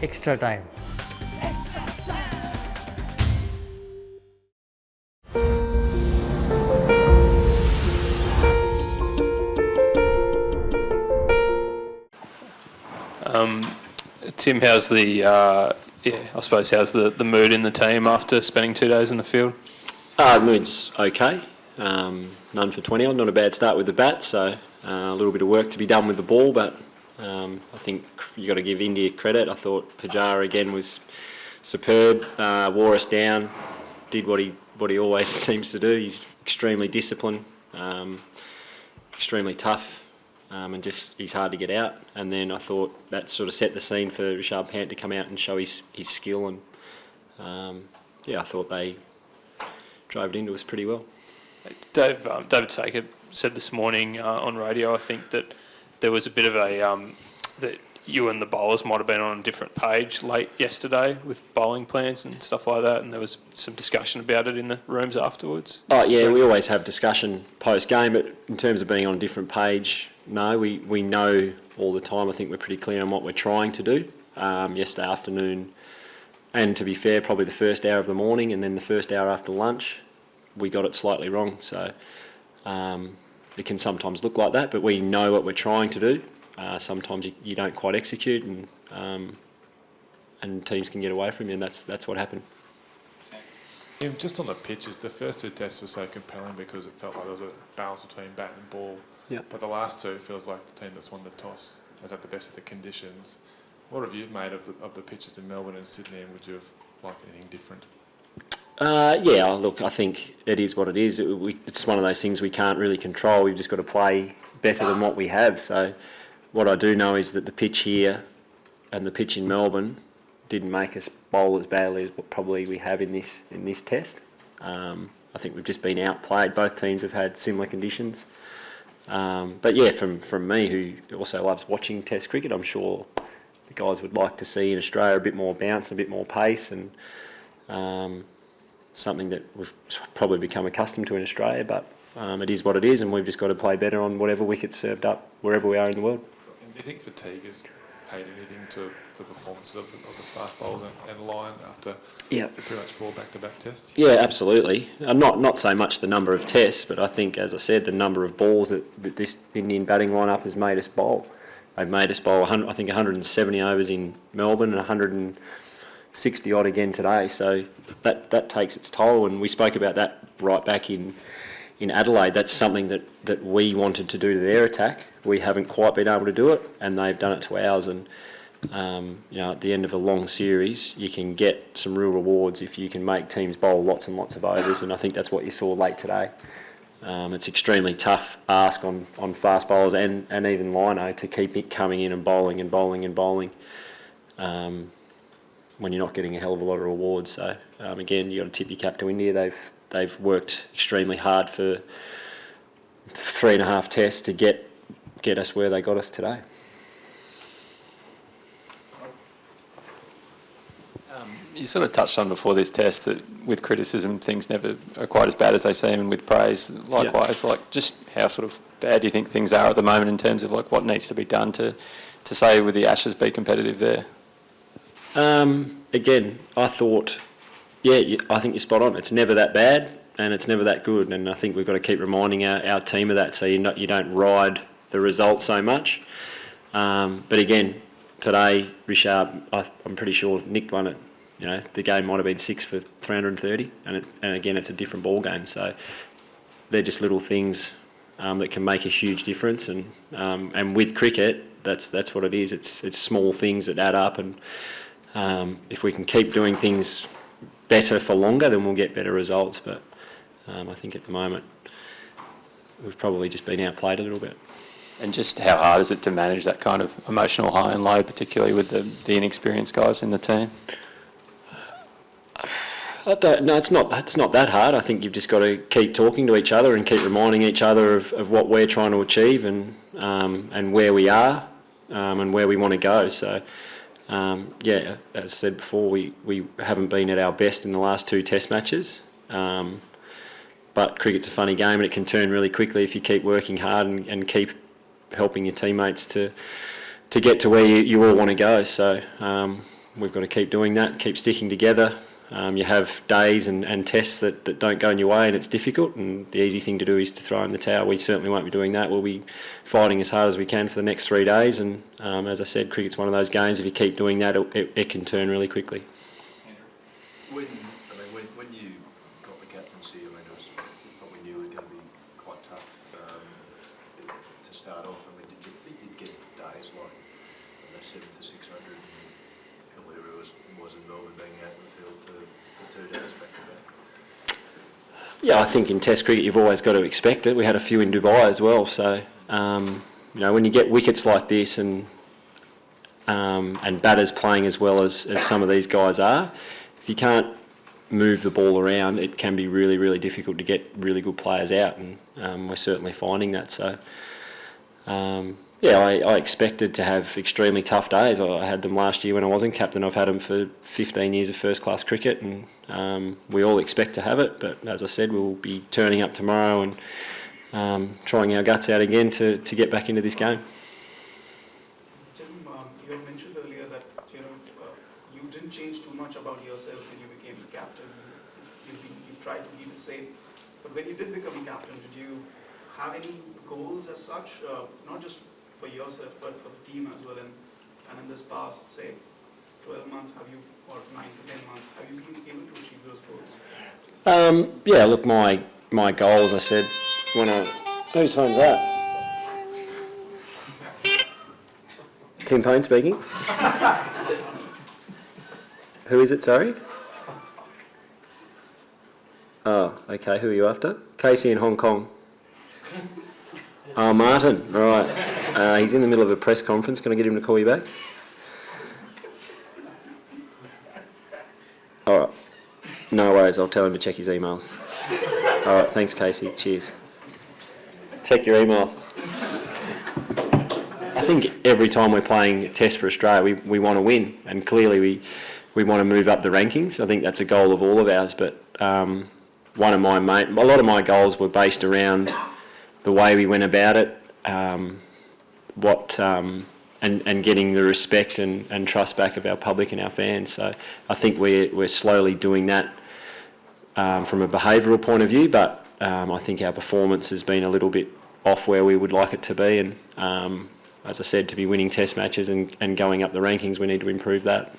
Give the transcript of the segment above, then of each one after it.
extra time. Tim, how's how's the mood in the team after spending 2 days in the field? The mood's okay. None for 20 on, not a bad start with the bat, so a little bit of work to be done with the ball, but I think you got to give India credit. I thought Pujara again was superb, wore us down, did what he always seems to do. He's extremely disciplined, extremely tough. And just he's hard to get out. And then I thought that sort of set the scene for Rishabh Pant to come out and show his skill. And I thought they drove it into us pretty well. David Saker said this morning on radio, I think, that there was a bit of that you and the bowlers might have been on a different page late yesterday with bowling plans and stuff like that, and there was some discussion about it in the rooms afterwards. Oh yeah, we always have discussion post-game, but in terms of being on a different page, no, we know all the time. I think we're pretty clear on what we're trying to do. Yesterday afternoon, and to be fair, probably the first hour of the morning and then the first hour after lunch, we got it slightly wrong. So it can sometimes look like that, but we know what we're trying to do. Sometimes you don't quite execute, and teams can get away from you, and that's what happened. Tim, just on the pitches, the first two tests were so compelling because it felt like there was a balance between bat and ball. Yep. But the last two, it feels like the team that's won the toss has had the best of the conditions. What have you made of the pitches in Melbourne and Sydney, and would you have liked anything different? Look, I think it is what it is. It's one of those things we can't really control. We've just got to play better than what we have. So what I do know is that the pitch here and the pitch in Melbourne didn't make us bowl as badly as what probably we have in this test. I think we've just been outplayed. Both teams have had similar conditions. But yeah, from me, who also loves watching Test cricket, I'm sure the guys would like to see in Australia a bit more bounce, a bit more pace, and something that we've probably become accustomed to in Australia. But it is what it is, and we've just got to play better on whatever wicket's served up wherever we are in the world. And do you think fatigue has paid anything to the performances of the fast bowlers and Lyon after pretty much 4 back-to-back tests? Yeah, absolutely. Not so much the number of tests, but I think, as I said, the number of balls that this Indian batting lineup has made us bowl. They've made us bowl, I think, 170 overs in Melbourne and 160 odd again today. So that takes its toll, and we spoke about that right back in Adelaide. That's something that we wanted to do to their attack. We haven't quite been able to do it, and they've done it to ours. And at the end of a long series, you can get some real rewards if you can make teams bowl lots and lots of overs, and I think that's what you saw late today. It's extremely tough ask on fast bowlers and even Lino to keep it coming in and bowling when you're not getting a hell of a lot of rewards. So again, you got to tip your cap to India. They've worked extremely hard for 3.5 tests to get us where they got us today. You sort of touched on before this test that with criticism things never are quite as bad as they seem, and with praise likewise. Yeah. Like, just how sort of bad do you think things are at the moment in terms of like what needs to be done to say with the Ashes be competitive there? Again, I thought, I think you're spot on. It's never that bad and it's never that good, and I think we've got to keep reminding our team of that, so you don't ride the result so much. But again, today Rishabh, I'm pretty sure nicked one at. The game might have been 6 for 330, and again, it's a different ball game. So they're just little things that can make a huge difference. And with cricket, that's what it is. It's small things that add up, and if we can keep doing things better for longer, then we'll get better results. But I think at the moment we've probably just been outplayed a little bit. And just how hard is it to manage that kind of emotional high and low, particularly with the inexperienced guys in the team? It's not that hard. I think you've just got to keep talking to each other and keep reminding each other of what we're trying to achieve and where we are and where we want to go. So, as I said before, we haven't been at our best in the last 2 test matches. But cricket's a funny game, and it can turn really quickly if you keep working hard and keep helping your teammates to get to where you all want to go. So we've got to keep doing that, keep sticking together. You have days and tests that don't go in your way and it's difficult, and the easy thing to do is to throw in the towel. We certainly won't be doing that. We'll be fighting as hard as we can for the next 3 days, and as I said, cricket's one of those games, if you keep doing that, it can turn really quickly. When you got the captaincy, it was probably knew it was going to be quite tough to start off. Did you think you'd get days like the 7 for 600 and whatever it was in Melbourne, being out in the field for 2 days back to back? Yeah, I think in Test cricket you've always got to expect it. We had a few in Dubai as well, so when you get wickets like this and batters playing as well as some of these guys are, if you can't move the ball around, it can be really, really difficult to get really good players out, and we're certainly finding that. So, I expected to have extremely tough days. I had them last year when I wasn't captain. I've had them for 15 years of first-class cricket, and we all expect to have it. But as I said, we'll be turning up tomorrow and trying our guts out again to get back into this game. Jim, you had mentioned earlier that you didn't change too much about yourself when you became the captain. You tried to be the same. But when you did become captain, did you have any goals as such, not just for yourself but for the team as well? And in this past, say, 12 months, or 9 to 10 months, have you been able to achieve those goals? Look, my goals, I said, whose phone's that? Tim Paine speaking. Who is it, sorry? Oh, okay, who are you after? Casey in Hong Kong. Oh, Martin, right. He's in the middle of a press conference. Can I get him to call you back? All right. No worries, I'll tell him to check his emails. All right, thanks, Casey. Cheers. Check your emails. I think every time we're playing a test for Australia, we want to win, and clearly we want to move up the rankings. I think that's a goal of all of ours, but a lot of my goals were based around the way we went about it, and getting the respect and trust back of our public and our fans. So I think we're slowly doing that from a behavioural point of view, but I think our performance has been a little bit off where we would like it to be, and as I said, to be winning test matches and going up the rankings, we need to improve that.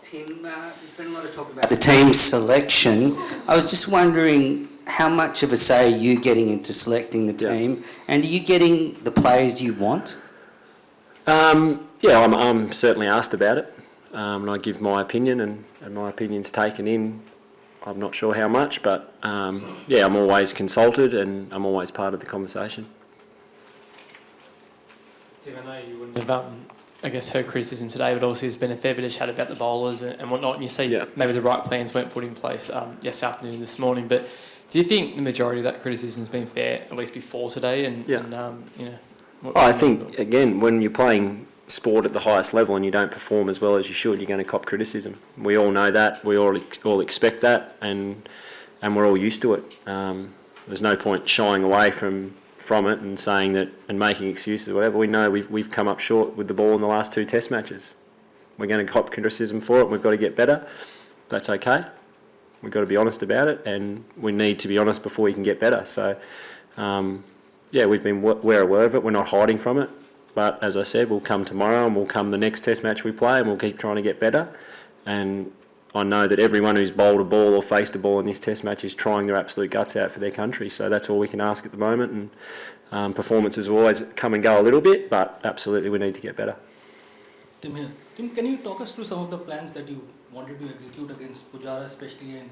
Tim, there's been a lot of talk about the team selection. I was just wondering how much of a say are you getting into selecting the team, and are you getting the players you want? I'm certainly asked about it, and I give my opinion, and my opinion's taken in. I'm not sure how much, but I'm always consulted and I'm always part of the conversation. Tim, I know you wouldn't have, heard criticism today, but obviously there's been a fair bit of chat about the bowlers and whatnot, and you see maybe the right plans weren't put in place yesterday afternoon and this morning, but do you think the majority of that criticism has been fair, at least before today? I think, again, when you're playing sport at the highest level and you don't perform as well as you should, you're going to cop criticism. We all know that, we all expect that, and we're all used to it. There's no point shying away from it and saying that and making excuses or whatever. We know we've come up short with the ball in the last 2 test matches. We're going to cop criticism for it, and we've got to get better. That's okay. We've got to be honest about it, and we need to be honest before we can get better. So, we're aware of it. We're not hiding from it. But as I said, we'll come tomorrow and we'll come the next test match we play and we'll keep trying to get better. And I know that everyone who's bowled a ball or faced a ball in this test match is trying their absolute guts out for their country. So that's all we can ask at the moment. And performances will always come and go a little bit, but absolutely we need to get better. Tim here. Tim, can you talk us through some of the plans that you wanted to execute against Pujara especially, and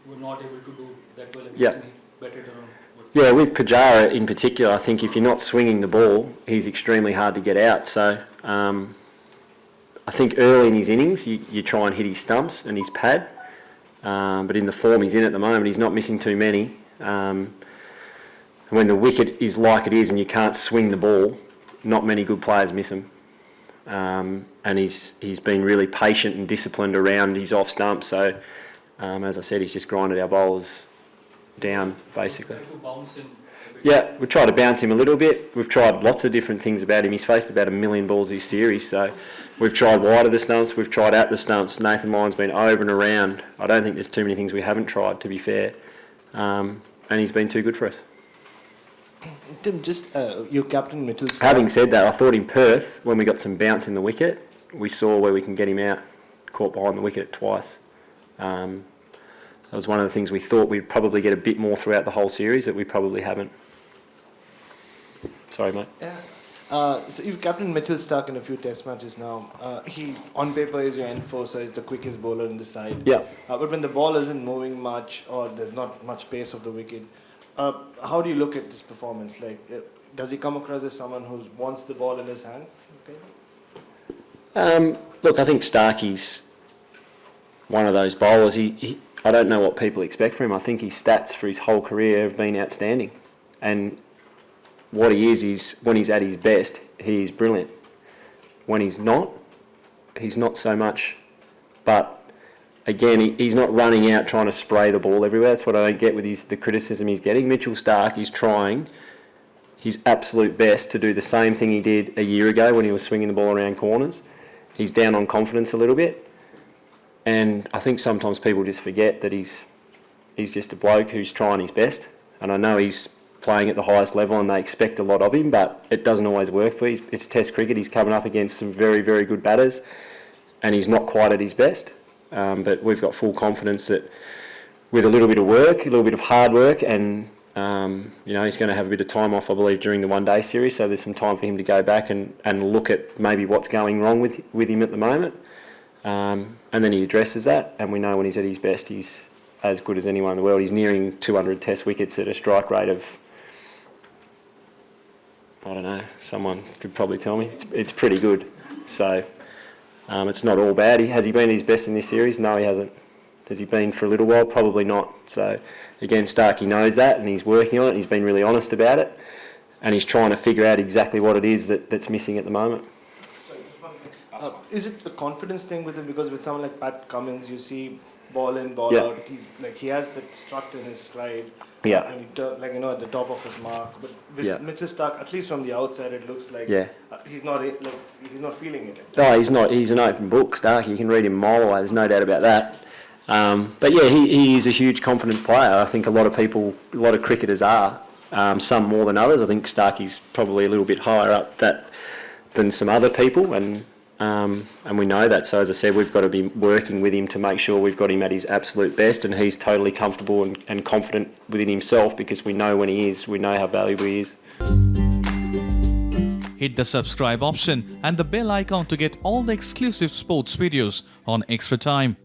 you were not able to do that well against me? Better around. Yeah, with Pujara in particular, I think if you're not swinging the ball, he's extremely hard to get out. So I think early in his innings, you try and hit his stumps and his pad. But in the form he's in at the moment, he's not missing too many. And when the wicket is like it is and you can't swing the ball, not many good players miss him. And he's been really patient and disciplined around his off stump. So, as I said, he's just grinded our bowlers down, basically. To bounce in a Yeah, we tried to bounce him a little bit. We've tried lots of different things about him. He's faced about 1 million balls this series, so we've tried wide of the stumps, we've tried at the stumps. Nathan Lyon's been over and around. I don't think there's too many things we haven't tried, to be fair. And he's been too good for us. Tim, just your captain Mitchell Starc. Having said that, I thought in Perth, when we got some bounce in the wicket, we saw where we can get him out, caught behind the wicket twice. That was one of the things we thought we'd probably get a bit more throughout the whole series that we probably haven't. Sorry, mate. Yeah. So you've captained Mitchell Starc in a few test matches now. He, on paper, is your enforcer, is the quickest bowler in the side. Yeah. But when the ball isn't moving much or there's not much pace of the wicket, how do you look at this performance? Like, does he come across as someone who wants the ball in his hand? Okay. Look, I think Starkey's one of those bowlers. I don't know what people expect from him. I think his stats for his whole career have been outstanding. And what he is when he's at his best, he is brilliant. When he's not so much. But again, he's not running out trying to spray the ball everywhere. That's what I don't get with the criticism he's getting. Mitchell Starc is trying his absolute best to do the same thing he did a year ago when he was swinging the ball around corners. He's down on confidence a little bit. And I think sometimes people just forget that he's just a bloke who's trying his best. And I know he's playing at the highest level and they expect a lot of him, but it doesn't always work for him. It's Test cricket. He's coming up against some very, very good batters and he's not quite at his best. But we've got full confidence that with a little bit of work, a little bit of hard work, and he's going to have a bit of time off, I believe, during the one-day series. So there's some time for him to go back and look at maybe what's going wrong with him at the moment. And then he addresses that, and we know when he's at his best, he's as good as anyone in the world. He's nearing 200 Test wickets at a strike rate of, I don't know, someone could probably tell me. It's pretty good. So it's not all bad. Has he been at his best in this series? No, he hasn't. Has he been for a little while? Probably not. So again, Starkey knows that and he's working on it. He's been really honest about it and he's trying to figure out exactly what it is that's missing at the moment. Is it a confidence thing with him? Because with someone like Pat Cummins, you see ball in, ball Yeah. out. He has that strut in his stride. Yeah. And he at the top of his mark. But with Yeah. Mitchell Starc, at least from the outside, it looks like he's not feeling it. No, he's not. He's an open book, Starkey. You can read him a mile away. There's no doubt about that. But yeah, he is a huge confidence player. I think a lot of cricketers are. Some more than others. I think Starkey's probably a little bit higher up than some other people, and we know that. So as I said, we've got to be working with him to make sure we've got him at his absolute best, and he's totally comfortable and confident within himself because we know when he is, we know how valuable he is. Hit the subscribe option and the bell icon to get all the exclusive sports videos on Extra Time.